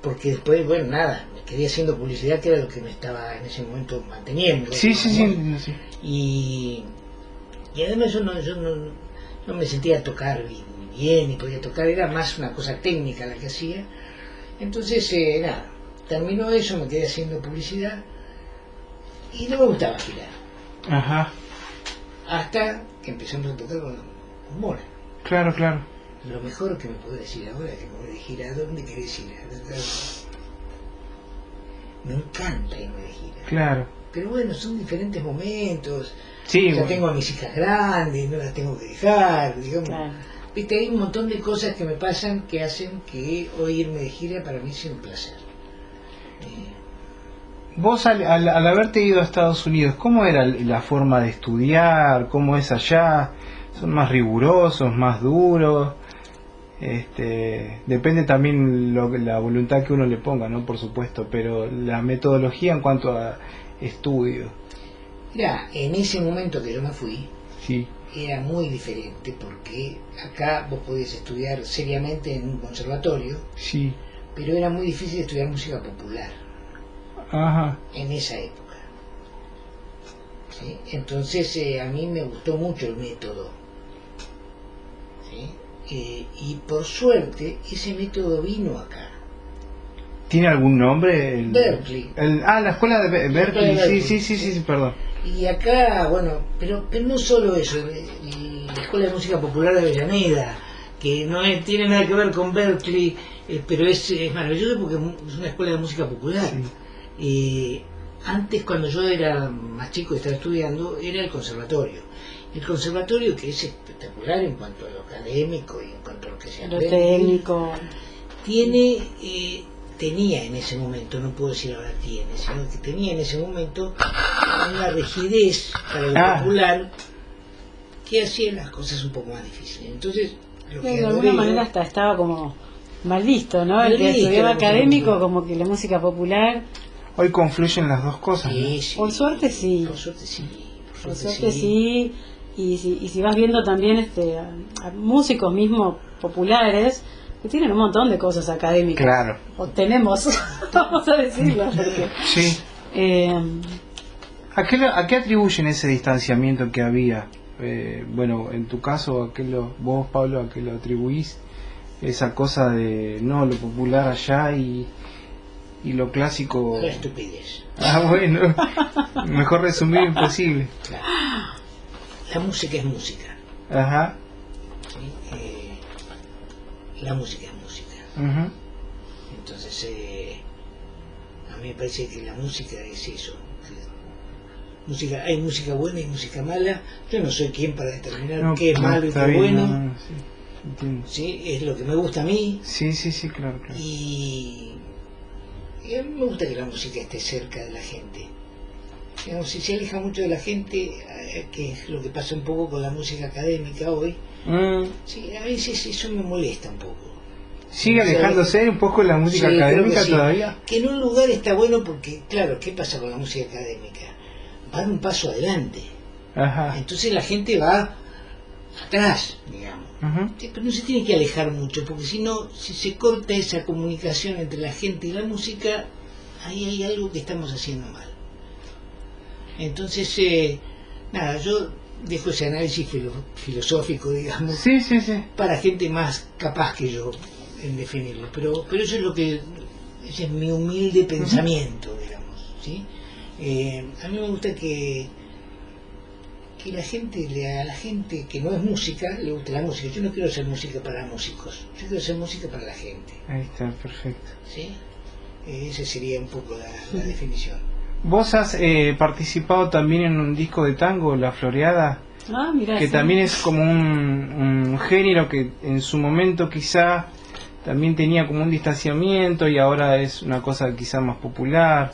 S3: porque después, bueno, nada, me quedé haciendo publicidad, que era lo que me estaba en ese momento manteniendo.
S1: Sí,
S3: ¿no?
S1: sí, sí, sí.
S3: Y además yo no me sentía tocar bien, ni podía tocar, era más una cosa técnica la que hacía. Entonces, nada, terminó eso, me quedé haciendo publicidad y no me gustaba girar.
S1: Ajá.
S3: Hasta que empezamos a tocar con Mora.
S1: Claro, claro.
S3: Lo mejor que me puedo decir ahora es que me voy de gira. ¿A dónde querés ir? Me encanta irme de gira.
S1: Claro.
S3: Pero bueno, son diferentes momentos.
S1: Sí,
S3: Ya
S1: bueno.
S3: tengo a mis hijas grandes, no las tengo que dejar, digamos.
S2: Claro.
S3: Viste, hay un montón de cosas que me pasan que hacen que hoy irme de gira para mí sea un placer.
S1: Vos al haberte ido a Estados Unidos, ¿cómo era la forma de estudiar? ¿Cómo es allá? ¿Son más rigurosos, más duros? Depende también la voluntad que uno le ponga, ¿no? Por supuesto, pero la metodología en cuanto a estudio,
S3: Mira, en ese momento que yo me fui,
S1: sí.
S3: era muy diferente porque acá vos podías estudiar seriamente en un conservatorio,
S1: Sí.
S3: pero era muy difícil estudiar música popular
S1: Ajá.
S3: en esa época. ¿Sí? Entonces a mí me gustó mucho el método. ¿Sí? Y por suerte ese método vino acá.
S1: ¿Tiene algún nombre?
S3: Berkeley.
S1: La escuela de Berkeley.
S3: Berkeley.
S1: Sí, perdón.
S3: Y acá, bueno, pero no solo eso, la Escuela de Música Popular de Avellaneda, que no tiene nada que ver con Berkeley, pero es maravilloso porque es una escuela de música popular.
S1: Sí.
S3: Antes, cuando yo era más chico y estaba estudiando, era el conservatorio. El conservatorio, que es espectacular en cuanto a lo académico y en cuanto a lo que se
S2: Lo
S3: aprende,
S2: técnico.
S3: tenía en ese momento, no puedo decir ahora tiene, sino que tenía en ese momento una rigidez para lo popular que hacía las cosas un poco más difíciles. Entonces, lo que
S2: De
S3: adoré
S2: alguna
S3: yo-
S2: manera hasta estaba como mal visto, ¿no? El
S3: Mal
S2: que
S3: visto,
S2: estudiaba
S3: la música
S2: académico,
S3: popular.
S2: como que la música popular,
S1: Hoy confluyen las dos cosas, ¿no?
S3: Sí, sí.
S2: Por suerte sí.
S3: Por suerte sí.
S2: por suerte sí. Y si vas viendo también a músicos mismos populares que tienen un montón de cosas académicas.
S1: Claro.
S2: O tenemos, vamos a decirlo. Porque,
S1: Sí. ¿A qué atribuyen ese distanciamiento que había? Bueno, en tu caso, vos, Pablo, ¿a qué lo atribuís? Esa cosa de, no, lo popular allá y lo clásico...
S3: La estupidez.
S1: Bueno, mejor resumir imposible.
S3: Claro. La música es música.
S1: Ajá.
S3: ¿Sí? la música es música.
S1: Ujú.
S3: Entonces, a mí me parece que la música es eso. Hay música buena y música mala. Yo no soy quien para determinar
S1: No,
S3: qué es
S1: no,
S3: malo y
S1: está
S3: qué
S1: bien,
S3: bueno.
S1: no, no, sí, entiendo.
S3: ¿Sí? Es lo que me gusta a mí.
S1: Sí, sí, sí, claro, claro.
S3: Y a mí me gusta que la música esté cerca de la gente. Digamos, si se aleja mucho de la gente, que es lo que pasa un poco con la música académica hoy, sí, a veces eso me molesta un poco.
S1: ¿Sigue alejándose un poco de la música
S3: Sí, creo
S1: académica
S3: que sí.
S1: todavía?
S3: Que en un lugar está bueno porque, claro, ¿qué pasa con la música académica? Va un paso adelante.
S1: Ajá.
S3: Entonces la gente va atrás, digamos.
S1: Ujú.
S3: Sí, pero no se tiene que alejar mucho, porque si no, si se corta esa comunicación entre la gente y la música, ahí hay algo que estamos haciendo mal. Entonces, nada, yo dejo ese análisis filosófico, digamos,
S1: Sí, sí, sí.
S3: para gente más capaz que yo en definirlo. Pero eso es lo que, ese es mi humilde pensamiento, digamos, ¿sí? A mí me gusta que la gente, a la gente que no es música, le guste la música. Yo no quiero hacer música para músicos, yo quiero hacer música para la gente,
S1: Ahí está, perfecto.
S3: ¿sí? Esa sería un poco la definición.
S1: ¿Vos has participado también en un disco de tango, La Floreada?
S2: Ah, mirá,
S1: Que
S2: sí.
S1: también es como un género que en su momento quizá también tenía como un distanciamiento y ahora es una cosa quizá más popular.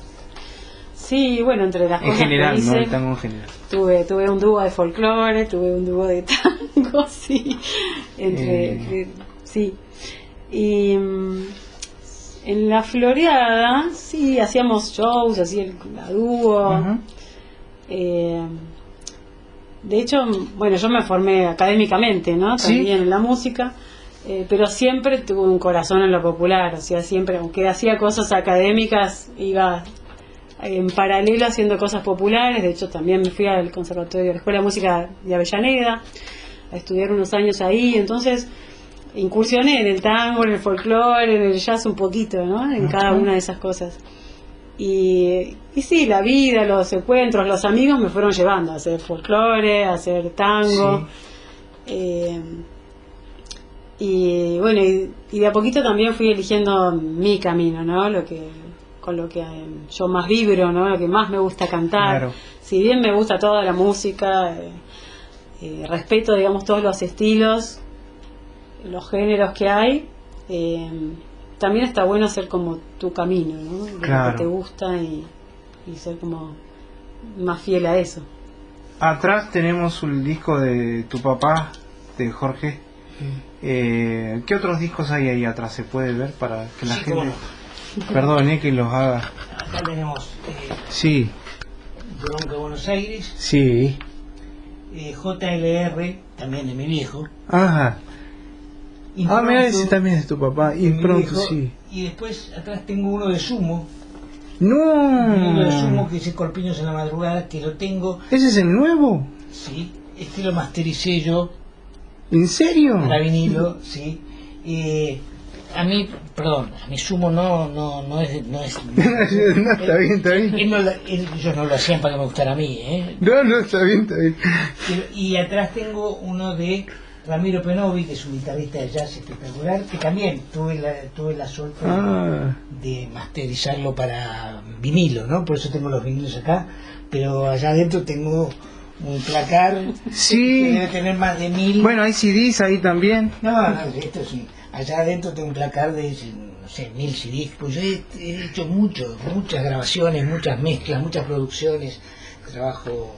S2: Sí, bueno, entre las
S1: En
S2: cosas
S1: general,
S2: que
S1: no
S2: hice,
S1: el tango en general.
S2: tuve un dúo de folclore, tuve un dúo de tango, sí. Sí. Y en La Floreada, sí, hacíamos shows, así a dúo.
S1: Ujú.
S2: De hecho, bueno, yo me formé académicamente, ¿no?
S1: Sí.
S2: También en la música, pero siempre tuve un corazón en lo popular, o sea, siempre, aunque hacía cosas académicas, iba en paralelo haciendo cosas populares. De hecho, también me fui al conservatorio, a la Escuela de Música de Avellaneda, a estudiar unos años ahí. Entonces, incursioné en el tango, en el folclore, en el jazz un poquito, ¿no? En cada una de esas cosas. Y sí, la vida, los encuentros, los amigos me fueron llevando a hacer folclore, a hacer tango. Y bueno, y de a poquito también fui eligiendo mi camino, ¿no? Con lo que yo más vibro, ¿no? Lo que más me gusta cantar.
S1: Claro.
S2: Si bien me gusta toda la música, respeto, digamos, todos los estilos, los géneros que hay, también está bueno hacer como tu camino, ¿no? De
S1: Claro.
S2: lo que te gusta y ser como más fiel a eso.
S1: Atrás tenemos un disco de tu papá, de Jorge. ¿Qué otros discos hay ahí atrás? ¿Se puede ver para que la
S3: Sí,
S1: gente...
S3: cómo no.
S1: Perdón, que los haga.
S3: Acá tenemos
S1: Sí,
S3: Bronca Buenos Aires,
S1: sí.
S3: JLR, también de mi viejo.
S1: Ajá.
S3: Y
S1: Ah, mira,
S3: pronto,
S1: ese también es tu papá.
S3: de
S1: Y
S3: mi
S1: pronto,
S3: viejo.
S1: sí.
S3: Y después atrás tengo uno de Sumo. Uno de Sumo
S1: No.
S3: que dice Corpiños en la madrugada, que lo tengo,
S1: ¿Ese es el nuevo?
S3: sí. Este lo mastericé yo
S1: ¿En serio?
S3: para vinilo, sí. A mí, perdón, a mi Sumo no es...
S1: No, está bien, está bien.
S3: Ellos no lo hacían para que me gustara a mí, ¿eh?
S1: No, está bien, está bien.
S3: Y atrás tengo uno de Ramiro Penovi, que es un guitarrista de jazz espectacular, que también tuve la suerte
S1: Ah,
S3: de masterizarlo para vinilo, ¿no? Por eso tengo los vinilos acá, pero allá adentro tengo un placar que
S1: sí.
S3: debe tener más de 1000.
S1: Bueno, hay CDs ahí también.
S3: No, esto es allá adentro tengo un placar de, no sé, 1000 CDs, pues yo he hecho muchas grabaciones, muchas mezclas, muchas producciones, trabajo,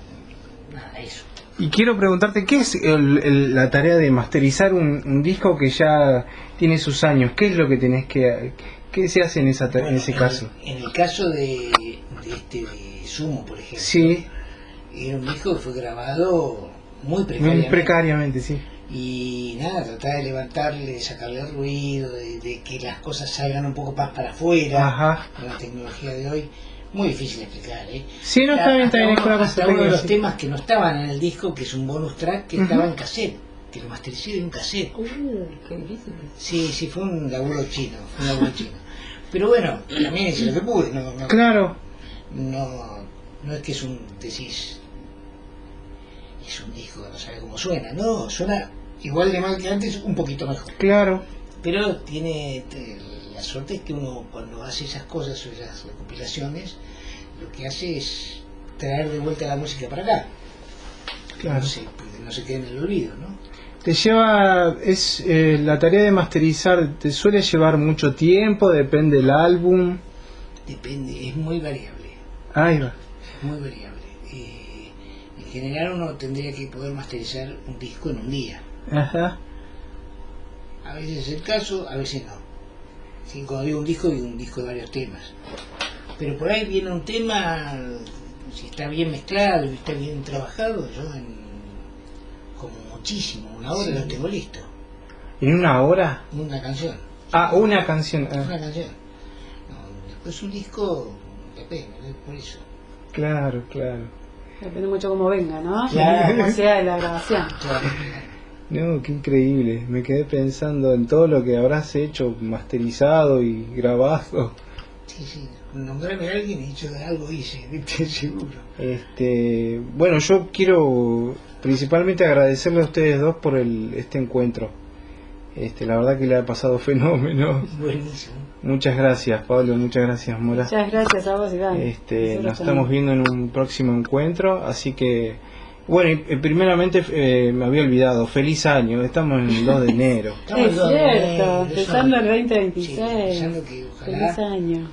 S3: nada, eso.
S1: Y quiero preguntarte, ¿qué es la tarea de masterizar un disco que ya tiene sus años? ¿Qué es lo que tenés que... ¿Qué se hace en
S3: Bueno,
S1: ese caso?
S3: En el caso de Sumo, por ejemplo,
S1: Sí,
S3: era un disco que fue grabado muy
S1: muy
S3: precariamente.
S1: precariamente, sí.
S3: Y nada, tratar de levantarle, de sacarle el ruido, de que las cosas salgan un poco más para afuera,
S1: Ajá.
S3: con la tecnología de hoy. Muy difícil de explicar, ¿eh?
S1: Sí, no, está bien,
S3: Hasta
S1: es una cosa
S3: hasta uno de
S1: técnica,
S3: los
S1: sí.
S3: temas que no estaban en el disco, que es un bonus track, que estaba en cassette, que lo mastericé en cassette.
S2: Qué difícil.
S3: Sí, fue un laburo chino, Pero bueno, también hice lo que pude,
S1: Claro,
S3: no es que es un decís, es un disco, no sabe cómo suena, no, suena igual de mal que antes, un poquito mejor.
S1: claro.
S3: Pero tiene la suerte es que uno cuando hace esas cosas o esas recopilaciones, lo que hace es traer de vuelta la música para acá.
S1: Claro.
S3: Porque no se quede en el olvido, ¿no?
S1: Te lleva, la tarea de masterizar, ¿te suele llevar mucho tiempo? ¿Depende del álbum?
S3: Depende, es muy variable.
S1: Ahí va.
S3: Es muy variable. En general uno tendría que poder masterizar un disco en un día.
S1: Ajá.
S3: A veces es el caso, a veces no. Sí, cuando digo un disco de varios temas. Pero por ahí viene un tema, si está bien mezclado y está bien trabajado, yo como muchísimo, una hora lo tengo listo.
S1: ¿En una hora?
S3: Una canción.
S1: Ah, una canción. Ah.
S3: Una canción. No, después un disco, depende, por eso.
S1: Claro, claro.
S2: Depende mucho cómo venga, ¿no?
S3: Claro.
S2: Cómo sea de la grabación.
S3: Claro.
S1: No, qué increíble. Me quedé pensando en todo lo que habrás hecho, masterizado y grabado.
S3: Sí, nombrarme a alguien y yo algo hice, ¿viste? Seguro.
S1: Bueno, yo quiero principalmente agradecerle a ustedes dos por este encuentro. La verdad que le ha pasado fenómeno.
S3: Buenísimo.
S1: Muchas gracias, Pablo, muchas gracias, Mora.
S2: Muchas gracias a vos, Iván.
S1: Nos estamos viendo en un próximo encuentro, así que, bueno, primeramente me había olvidado, feliz año, estamos en el 2 de enero.
S2: Es cierto, empezando el 2026.
S3: Sí, pensando que ojalá,
S2: feliz año.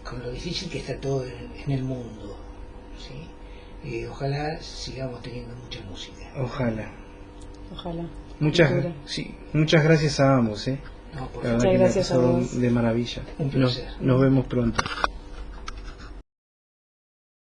S3: Con lo difícil que está todo en el mundo, ¿sí? Ojalá sigamos teniendo mucha música.
S1: Ojalá.
S2: Ojalá.
S1: Muchas gracias a ambos,
S3: No, por
S1: la verdad
S2: Muchas
S1: que me ha
S2: gracias a
S1: pasado
S2: vos.
S1: de maravilla.
S3: Un placer.
S1: Nos vemos pronto.